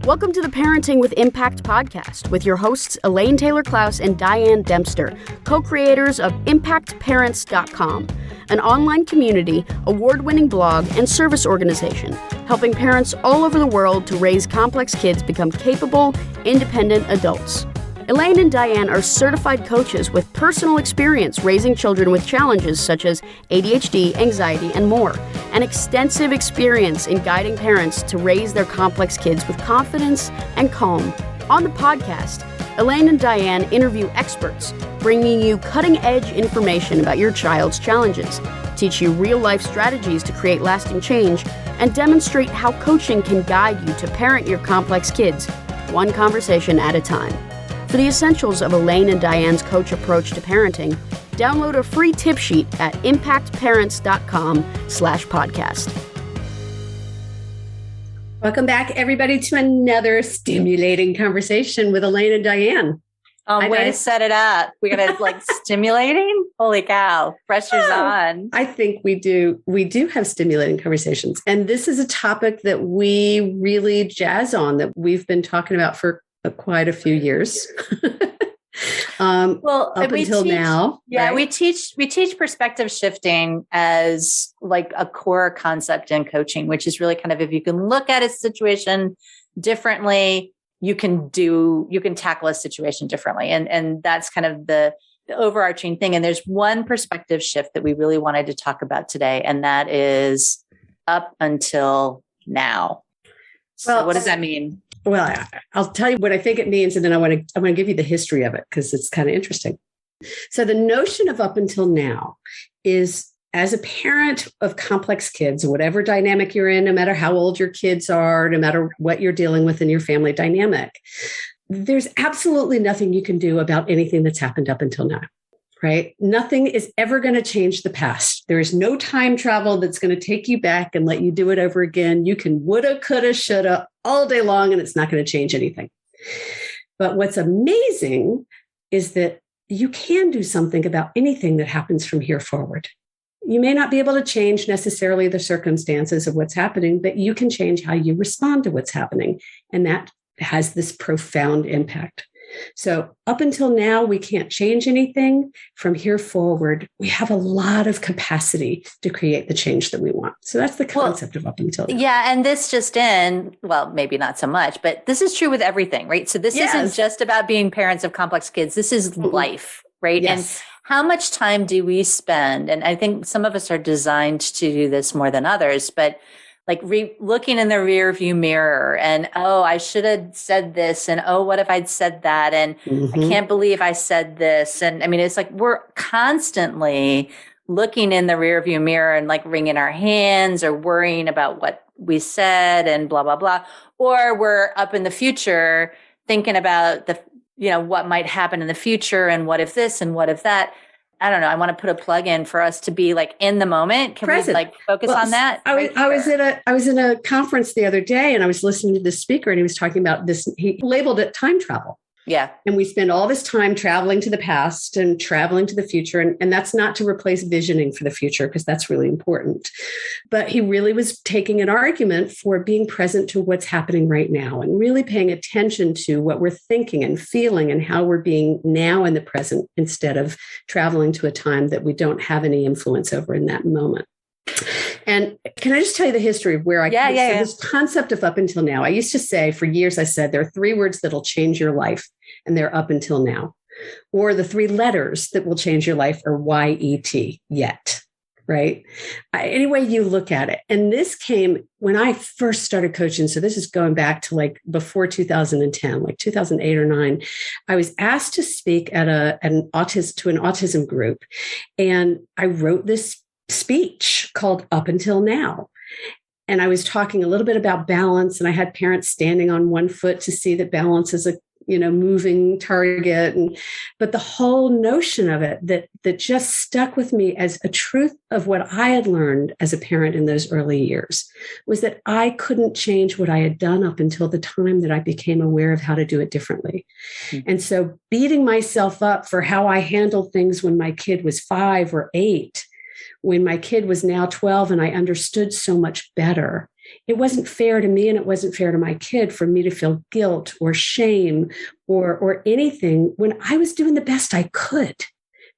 Welcome to the Parenting with Impact podcast with your hosts Elaine Taylor-Klaus and Diane Dempster, co-creators of ImpactParents.com, an online community, award-winning blog, and service organization helping parents all over the world to raise complex kids become capable, independent adults. Elaine and Diane are certified coaches with personal experience raising children with challenges such as ADHD, anxiety, and more, and extensive experience in guiding parents to raise their complex kids with confidence and calm. On the podcast, Elaine and Diane interview experts, bringing you cutting-edge information about your child's challenges, teach you real-life strategies to create lasting change, and demonstrate how coaching can guide you to parent your complex kids, one conversation at a time. For the essentials of Elaine and Diane's coach approach to parenting, download a free tip sheet at impactparents.com/podcast. Welcome back, everybody, to another stimulating conversation with Elaine and Diane. Way to set it up. We got to stimulating? Holy cow. Pressure's on. I think we do. We do have stimulating conversations. And this is a topic that we really jazz on, that we've been talking about for quite a few years. Up until now. Yeah, right? we teach perspective shifting as like a core concept in coaching, which is really kind of, if you can look at a situation differently, you can tackle a situation differently. And that's kind of the overarching thing. And there's one perspective shift that we really wanted to talk about today, and that is up until now. So what does that mean? Well, I'll tell you what I think it means, and then I want to give you the history of it because it's kind of interesting. So the notion of up until now is, as a parent of complex kids, whatever dynamic you're in, no matter how old your kids are, no matter what you're dealing with in your family dynamic, there's absolutely nothing you can do about anything that's happened up until now. Right? Nothing is ever going to change the past. There is no time travel that's going to take you back and let you do it over again. You can woulda, coulda, shoulda all day long, and it's not going to change anything. But what's amazing is that you can do something about anything that happens from here forward. You may not be able to change necessarily the circumstances of what's happening, but you can change how you respond to what's happening. And that has this profound impact. So up until now, we can't change anything. From here forward, we have a lot of capacity to create the change that we want. So that's the concept of up until now. Yeah. And this maybe not so much, but this is true with everything, right? So this isn't just about being parents of complex kids. This is life, right? Yes. And how much time do we spend? And I think some of us are designed to do this more than others, but looking in the rear view mirror and, I should have said this. And, what if I'd said that? And I can't believe I said this. And I mean, it's like we're constantly looking in the rear view mirror and wringing our hands or worrying about what we said and blah, blah, blah. Or we're up in the future thinking about what might happen in the future and what if this and what if that. I don't know. I want to put a plug in for us to be in the moment. Can Present. We focus on that? I was in a conference the other day, and I was listening to this speaker, and he was talking about this. He labeled it time travel. Yeah. And we spend all this time traveling to the past and traveling to the future. And that's not to replace visioning for the future, because that's really important. But he really was taking an argument for being present to what's happening right now and really paying attention to what we're thinking and feeling and how we're being now in the present, instead of traveling to a time that we don't have any influence over in that moment. And can I just tell you the history of where this concept of up until now? I used to say, for years, I said there are 3 words that'll change your life, and they're up until now. Or the 3 letters that will change your life are YET, yet, right? Any way you look at it. And this came when I first started coaching. So this is going back to before 2010, 2008 or 9. I was asked to speak at an autism group. And I wrote this speech called Up Until Now. And I was talking a little bit about balance, and I had parents standing on one foot to see that balance is a moving target. But the whole notion of it that just stuck with me as a truth of what I had learned as a parent in those early years was that I couldn't change what I had done up until the time that I became aware of how to do it differently. Mm-hmm. And so beating myself up for how I handled things when my kid was 5 or 8, when my kid was now 12 and I understood so much better, it wasn't fair to me and it wasn't fair to my kid for me to feel guilt or shame or anything when I was doing the best I could.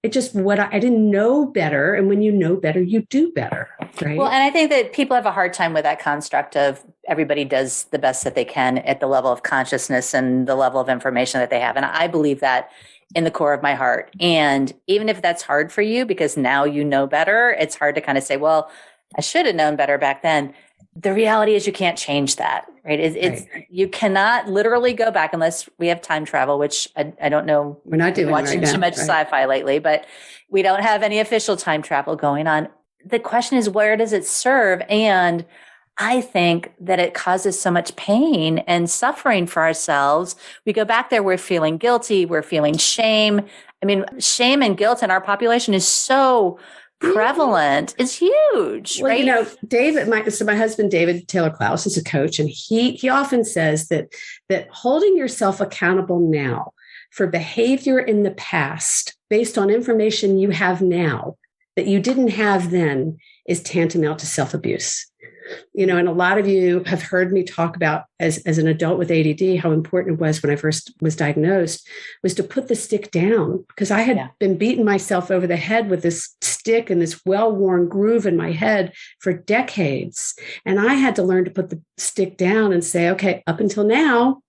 It just I didn't know better. And when you know better, you do better. Right. Well, and I think that people have a hard time with that construct of everybody does the best that they can at the level of consciousness and the level of information that they have. And I believe that in the core of my heart. And even if that's hard for you, because now you know better, it's hard to kind of say, well, I should have known better back then. The reality is you can't change that, right? You cannot literally go back unless we have time travel, which I don't know. We're not doing watching right too much sci-fi lately, but we don't have any official time travel going on. The question is, where does it serve? And I think that it causes so much pain and suffering for ourselves. We go back there, we're feeling guilty, we're feeling shame. I mean, shame and guilt in our population is so prevalent. It's huge, well, right? You know, David, my husband, David Taylor-Klaus, is a coach, and he often says that holding yourself accountable now for behavior in the past based on information you have now that you didn't have then is tantamount to self-abuse. You know, and a lot of you have heard me talk about as an adult with ADD, how important it was when I first was diagnosed was to put the stick down, because I had been beating myself over the head with this stick and this well-worn groove in my head for decades. And I had to learn to put the stick down and say, okay, up until now,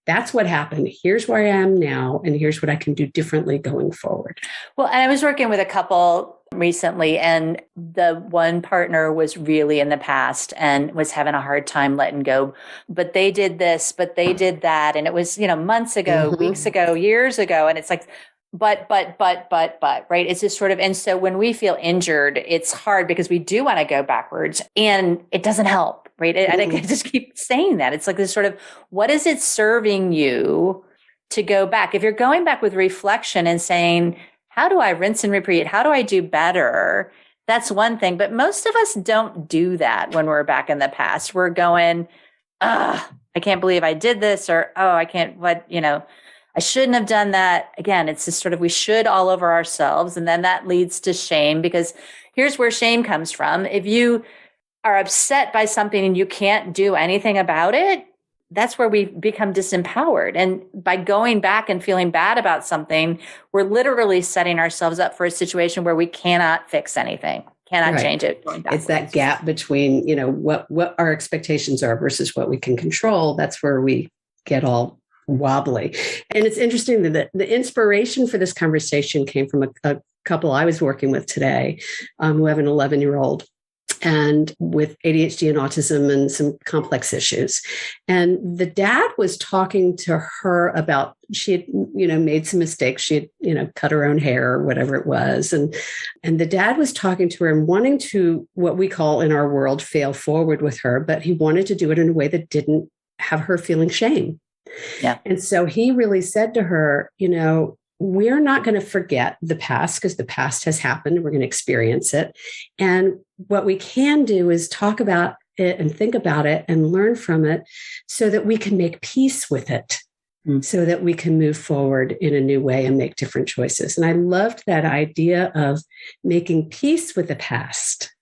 that's what happened. Here's where I am now. And here's what I can do differently going forward. Well, and I was working with a couple recently, and the one partner was really in the past and was having a hard time letting go. But they did this, but they did that. And it was, months ago, weeks ago, years ago. And it's like, but, right? It's just sort of, and so when we feel injured, it's hard because we do want to go backwards and it doesn't help, right? I think I just keep saying that. It's like this sort of, what is it serving you to go back? If you're going back with reflection and saying, how do I rinse and repeat? How do I do better? That's one thing. But most of us don't do that when we're back in the past. We're going, I can't believe I did this, or, I can't, I shouldn't have done that. Again, it's just sort of, we should all over ourselves. And then that leads to shame, because here's where shame comes from. If you are upset by something and you can't do anything about it, that's where we become disempowered. And by going back and feeling bad about something, we're literally setting ourselves up for a situation where we cannot fix anything, cannot change it. It's that gap between, what our expectations are versus what we can control. That's where we get all wobbly. And it's interesting that the inspiration for this conversation came from a couple I was working with today, who have an 11-year-old. And with ADHD and autism and some complex issues. And the dad was talking to her about, she had, made some mistakes. She had, cut her own hair or whatever it was. And the dad was talking to her and wanting to, what we call in our world, fail forward with her, but he wanted to do it in a way that didn't have her feeling shame. Yeah. And so he really said to her, we're not going to forget the past because the past has happened. We're going to experience it. And what we can do is talk about it and think about it and learn from it so that we can make peace with it, so that we can move forward in a new way and make different choices. And I loved that idea of making peace with the past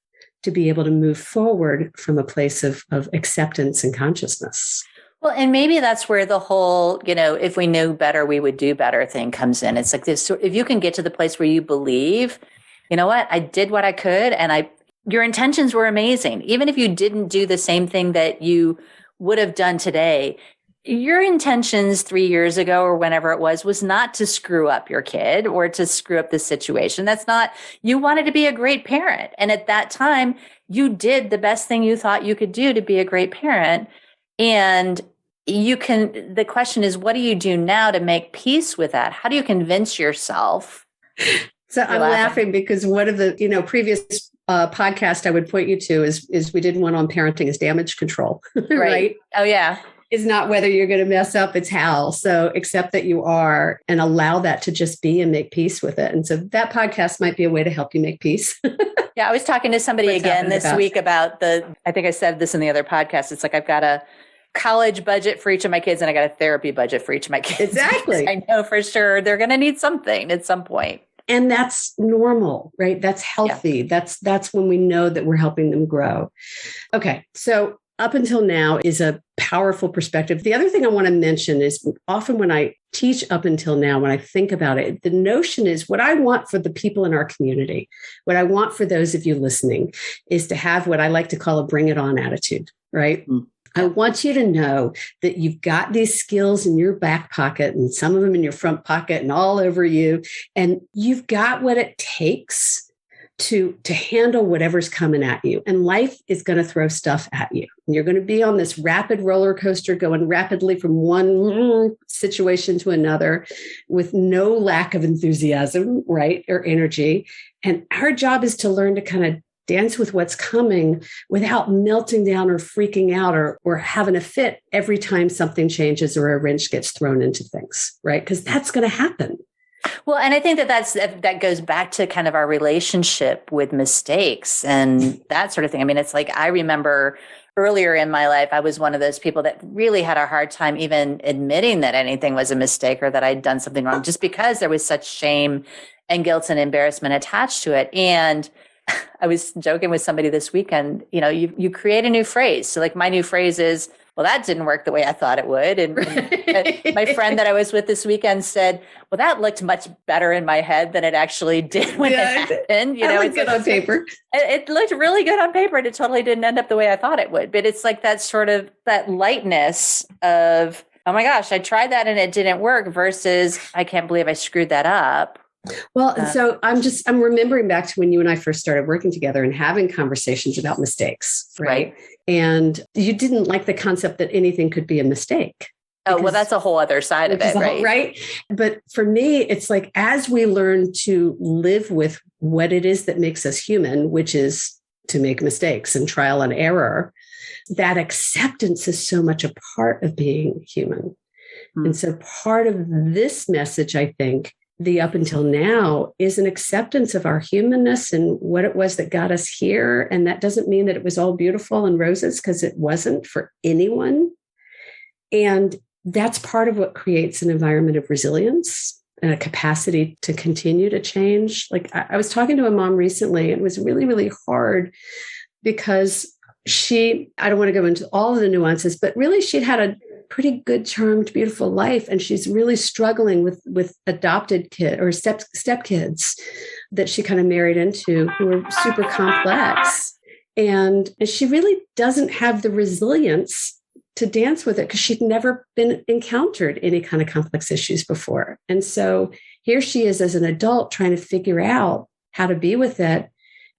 to be able to move forward from a place of acceptance and consciousness. Well, and maybe that's where the whole, if we knew better, we would do better thing comes in. It's like this, if you can get to the place where you believe, you know what, I did what I could and your intentions were amazing. Even if you didn't do the same thing that you would have done today, your intentions 3 years ago or whenever it was not to screw up your kid or to screw up the situation. That's not, you wanted to be a great parent. And at that time, you did the best thing you thought you could do to be a great parent. And the question is, what do you do now to make peace with that? How do you convince yourself? So I'm laughing because one of the, previous podcast I would point you to is we did one on parenting as damage control, right? Oh yeah. It's not whether you're going to mess up, it's how. So accept that you are and allow that to just be and make peace with it. And so that podcast might be a way to help you make peace. Yeah. I was talking to somebody again this week about I think I said this in the other podcast. It's like, I've got a college budget for each of my kids and I got a therapy budget for each of my kids. Exactly. I know for sure they're going to need something at some point. And that's normal, right? That's healthy. Yeah. That's when we know that we're helping them grow. Okay. So up until now is a powerful perspective. The other thing I want to mention is often when I teach up until now, when I think about it, the notion is what I want for the people in our community, what I want for those of you listening is to have what I like to call a bring it on attitude, right? Mm. I want you to know that you've got these skills in your back pocket and some of them in your front pocket and all over you. And you've got what it takes to handle whatever's coming at you. And life is going to throw stuff at you. And you're going to be on this rapid roller coaster going rapidly from one situation to another with no lack of enthusiasm, right? Or energy. And our job is to learn to kind of dance with what's coming without melting down or freaking out or having a fit every time something changes or a wrench gets thrown into things, right? Because that's going to happen. Well, and I think that goes back to kind of our relationship with mistakes and that sort of thing. I mean, it's like, I remember earlier in my life, I was one of those people that really had a hard time even admitting that anything was a mistake or that I'd done something wrong, just because there was such shame and guilt and embarrassment attached to it. And I was joking with somebody this weekend, you create a new phrase. So like my new phrase is, well, that didn't work the way I thought it would. And my friend that I was with this weekend said, well, that looked much better in my head than it actually did when it happened. It looked good on paper. It looked really good on paper, and it totally didn't end up the way I thought it would. But it's like that sort of that lightness of, oh my gosh, I tried that and it didn't work, versus I can't believe I screwed that up. Well, so I'm remembering back to when you and I first started working together and having conversations about mistakes, right? And you didn't like the concept that anything could be a mistake. Oh, well, that's a whole other side of it, right? Right. But for me, it's like, as we learn to live with what it is that makes us human, which is to make mistakes and trial and error, that acceptance is so much a part of being human. Mm. And so part of this message, I think, the up until now, is an acceptance of our humanness and what it was that got us here. And that doesn't mean that it was all beautiful and roses, because it wasn't for anyone. And that's part of what creates an environment of resilience and a capacity to continue to change. Like I was talking to a mom recently, and it was really, really hard because I don't want to go into all of the nuances, but really she'd had a pretty good, charmed, beautiful life. And she's really struggling with adopted kid or stepkids that she kind of married into, who are super complex. And she really doesn't have the resilience to dance with it, because she'd never been encountered any kind of complex issues before. And so here she is as an adult trying to figure out how to be with it.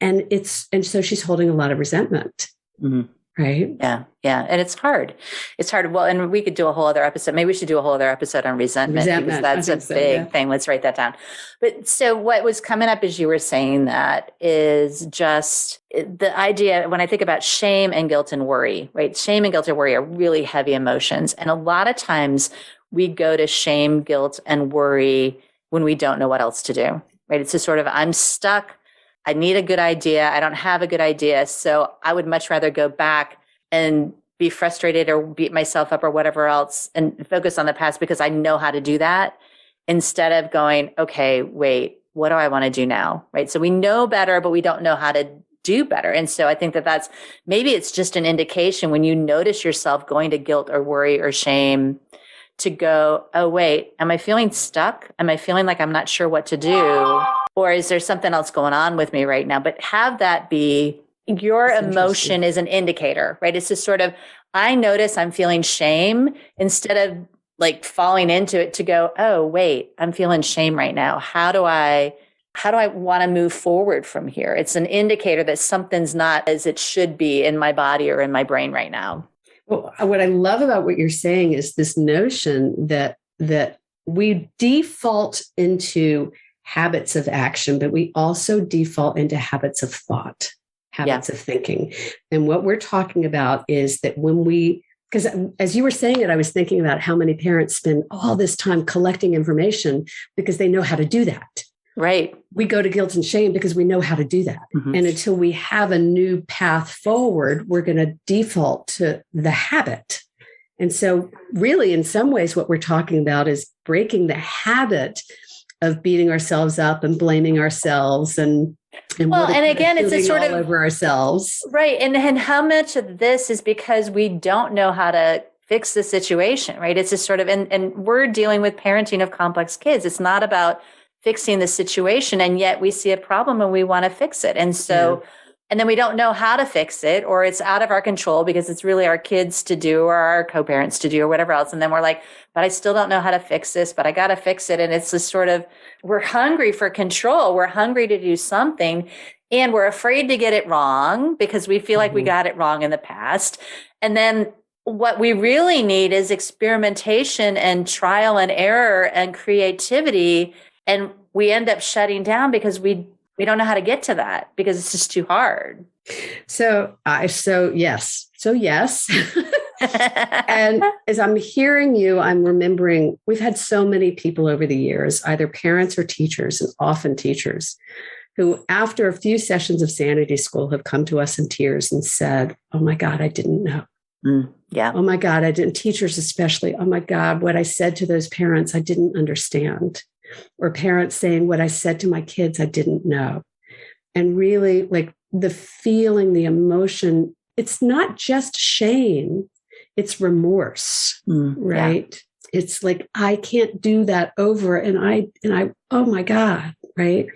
And so she's holding a lot of resentment. Mm-hmm. Right. Yeah. Yeah. And it's hard. It's hard. Well, and we could do a whole other episode. Maybe we should do a whole other episode on resentment. Because that's a big thing. Let's write that down. But so what was coming up as you were saying that is just the idea, when I think about shame and guilt and worry, right? Shame and guilt and worry are really heavy emotions. And a lot of times we go to shame, guilt, and worry when we don't know what else to do, right? It's just sort of, I'm stuck. I need a good idea. I don't have a good idea. So I would much rather go back and be frustrated or beat myself up or whatever else and focus on the past, because I know how to do that, instead of going, okay, wait, what do I want to do now? Right. So we know better, but we don't know how to do better. And so I think that's, maybe it's just an indication when you notice yourself going to guilt or worry or shame, to go, oh, wait, am I feeling stuck? Am I feeling like I'm not sure what to do? Or is there something else going on with me right now? But have that be your emotion is an indicator, right? It's just sort of, I notice I'm feeling shame, instead of like falling into it, to go, oh, wait, I'm feeling shame right now. How do I want to move forward from here? It's an indicator that something's not as it should be in my body or in my brain right now. Well, what I love about what you're saying is this notion that we default into habits of action, but we also default into habits of thought, habits of thinking. And what we're talking about is that because as you were saying it, I was thinking about how many parents spend all this time collecting information because they know how to do that. Right. We go to guilt and shame because we know how to do that. Mm-hmm. And until we have a new path forward, we're going to default to the habit. And so really, in some ways, what we're talking about is breaking the habit of beating ourselves up and blaming ourselves and And again, it's a sort all of over ourselves. Right. And how much of this is because we don't know how to fix the situation, right? It's just sort of, and we're dealing with parenting of complex kids. It's not about fixing the situation. And yet we see a problem and we want to fix it. And so, and then we don't know how to fix it, or it's out of our control because it's really our kids to do or our co-parents to do or whatever else. And then we're like, but I still don't know how to fix this, but I got to fix it. And it's this sort of, we're hungry for control. We're hungry to do something. And we're afraid to get it wrong because we feel like we got it wrong in the past. And then what we really need is experimentation and trial and error and creativity. And we end up shutting down because we don't know how to get to that because it's just too hard. So yes. And as I'm hearing you, I'm remembering we've had so many people over the years, either parents or teachers, and often teachers, who after a few sessions of Sanity School have come to us in tears and said, oh my God, I didn't know. Yeah. Oh my God, I didn't. Teachers especially. Oh my God, what I said to those parents, I didn't understand. Or parents saying what I said to my kids, I didn't know. And really, like, the feeling, the emotion, it's not just shame, it's remorse, right? Yeah. It's like, I can't do that over. And I, oh my God, right?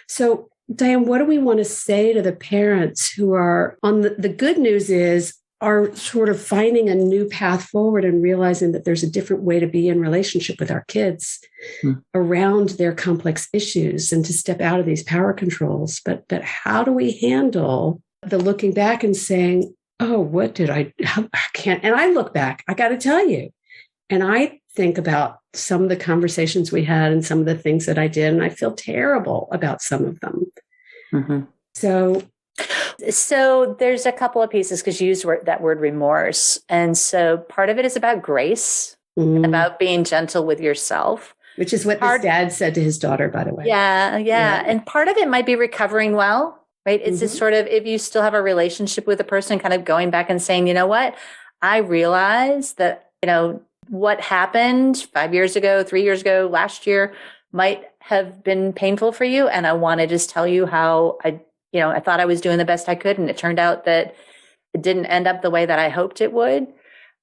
So Diane, what do we want to say to the parents who are on the good news is, are sort of finding a new path forward and realizing that there's a different way to be in relationship with our kids around their complex issues and to step out of these power controls. But how do we handle the looking back and saying, oh, what did I can't, and I look back, I got to tell you, and I think about some of the conversations we had and some of the things that I did, and I feel terrible about some of them. So there's a couple of pieces because you used that word remorse. And so part of it is about grace and about being gentle with yourself. Which is what this dad said to his daughter, by the way. Yeah. And part of it might be recovering well, right? It's just sort of, if you still have a relationship with a person, kind of going back and saying, you know what, I realize that, what happened 5 years ago, 3 years ago, last year might have been painful for you. And I want to just tell you how I thought I was doing the best I could, and it turned out that it didn't end up the way that I hoped it would.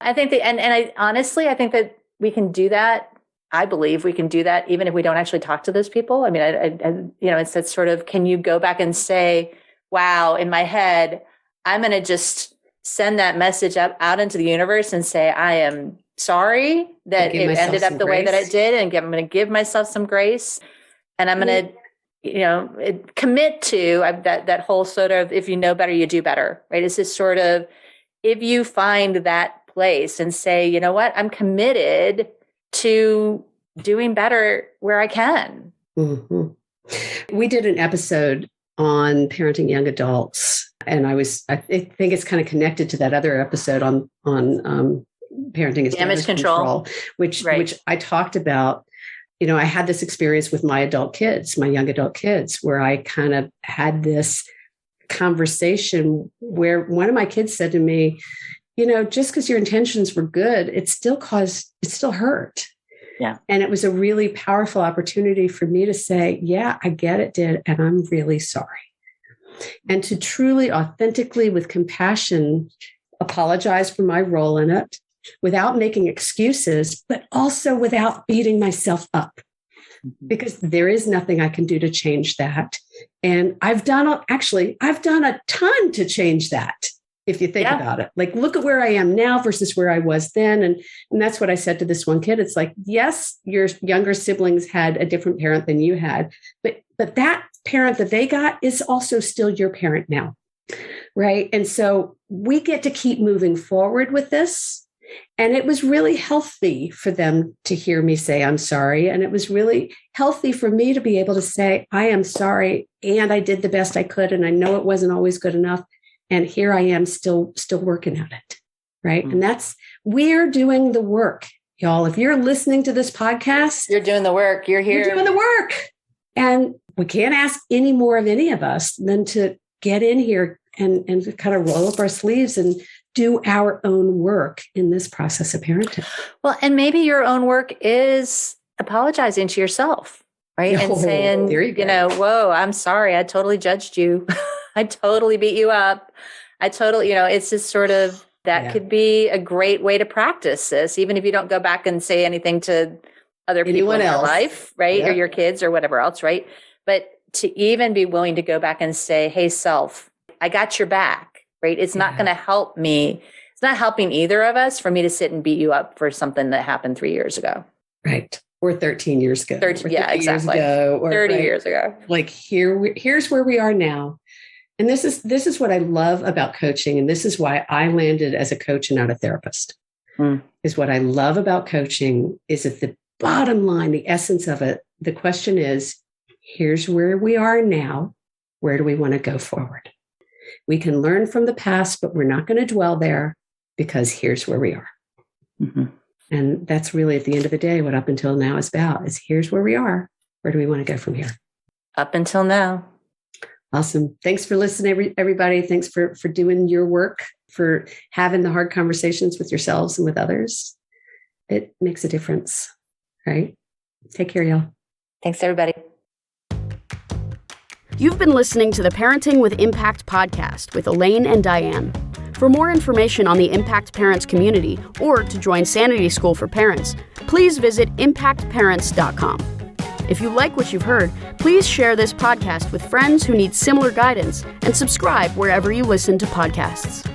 I think I honestly think that we can do that. I believe we can do that even if we don't actually talk to those people. I mean, it's that sort of, can you go back and say, wow, in my head, I'm going to just send that message out into the universe and say, I am sorry that it ended up the way that it did. And I'm going to give myself some grace. And I'm going to, commit to that whole sort of, if you know better, you do better, right? It's this sort of, if you find that place and say, you know what, I'm committed to doing better where I can. We did an episode on parenting young adults, and I think it's kind of connected to that other episode on parenting is damage control, which I talked about. I had this experience with my young adult kids, where I kind of had this conversation where one of my kids said to me, just because your intentions were good, it still hurt. Yeah. And it was a really powerful opportunity for me to say, yeah, I get it did. And I'm really sorry. And to truly, authentically, with compassion, apologize for my role in it, without making excuses, but also without beating myself up, because there is nothing I can do to change that. And I've done a ton to change that. If you think about it, like, look at where I am now versus where I was then. And that's what I said to this one kid. It's like, yes, your younger siblings had a different parent than you had, but that parent that they got is also still your parent now. Right. And so we get to keep moving forward with this. And it was really healthy for them to hear me say, I'm sorry. And it was really healthy for me to be able to say, I am sorry. And I did the best I could. And I know it wasn't always good enough. And here I am still working at it. Right. And we're doing the work, y'all. If you're listening to this podcast, you're doing the work. You're here. You're doing the work. And we can't ask any more of any of us than to get in here and kind of roll up our sleeves and do our own work in this process of parenting. Well, and maybe your own work is apologizing to yourself. right? And saying, whoa, I'm sorry. I totally judged you. I totally beat you up. It's just sort of, that could be a great way to practice this, even if you don't go back and say anything to other people in your life, right? Or your kids or whatever else, right? But to even be willing to go back and say, hey, self, I got your back, right? It's not going to help me. It's not helping either of us for me to sit and beat you up for something that happened 3 years ago. Right. Or 13 years ago. 13, yeah, exactly. 30 years ago. Like here's where we are now. And this is what I love about coaching. And this is why I landed as a coach and not a therapist. Is what I love about coaching is at the bottom line, the essence of it. The question is, here's where we are now. Where do we want to go forward? We can learn from the past, but we're not going to dwell there because here's where we are. Mm-hmm. And that's really at the end of the day, what Up Until Now is about, is here's where we are. Where do we want to go from here? Up until now. Awesome. Thanks for listening, everybody. Thanks for doing your work, for having the hard conversations with yourselves and with others. It makes a difference, right? Take care, y'all. Thanks, everybody. You've been listening to the Parenting with Impact podcast with Elaine and Diane. For more information on the Impact Parents community or to join Sanity School for Parents, please visit impactparents.com. If you like what you've heard, please share this podcast with friends who need similar guidance and subscribe wherever you listen to podcasts.